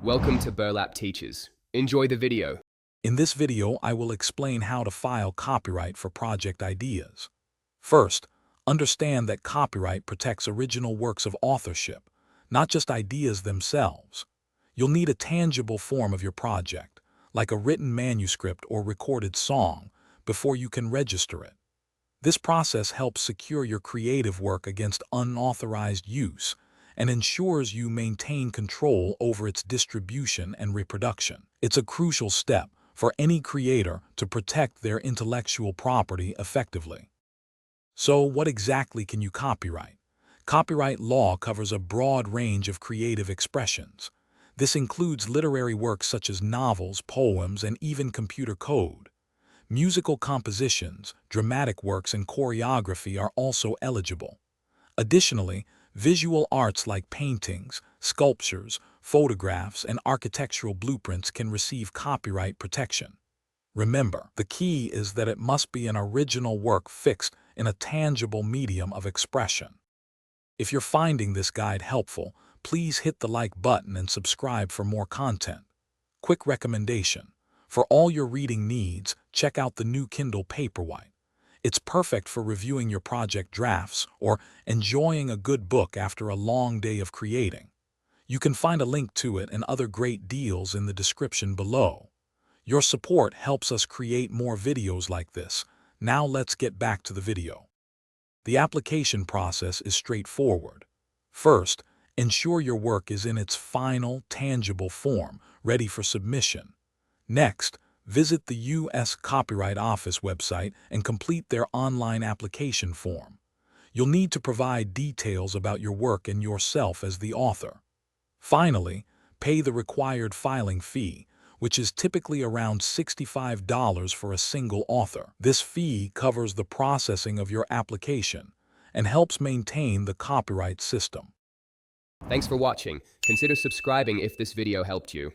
Welcome to Burlap Teachers. Enjoy the video. In this video, I will explain how to file copyright for project ideas. First, understand that copyright protects original works of authorship, not just ideas themselves. You'll need a tangible form of your project, like a written manuscript or recorded song, before you can register it. This process helps secure your creative work against unauthorized use and ensures you maintain control over its distribution and reproduction. It's a crucial step for any creator to protect their intellectual property effectively. So, what exactly can you copyright? Copyright law covers a broad range of creative expressions. This includes literary works such as novels, poems, and even computer code. Musical compositions, dramatic works, and choreography are also eligible. Additionally, visual arts like paintings, sculptures, photographs, and architectural blueprints can receive copyright protection. Remember, the key is that it must be an original work fixed in a tangible medium of expression. If you're finding this guide helpful, please hit the like button and subscribe for more content. Quick recommendation: for all your reading needs, check out the new Kindle Paperwhite. It's perfect for reviewing your project drafts or enjoying a good book after a long day of creating. You can find a link to it and other great deals in the description below. Your support helps us create more videos like this. Now let's get back to the video. The application process is straightforward. First, ensure your work is in its final, tangible form, ready for submission. Next, visit the U.S. Copyright Office website and complete their online application form. You'll need to provide details about your work and yourself as the author. Finally, pay the required filing fee, which is typically around $65 for a single author. This fee covers the processing of your application and helps maintain the copyright system. Thanks for watching. Consider subscribing if this video helped you.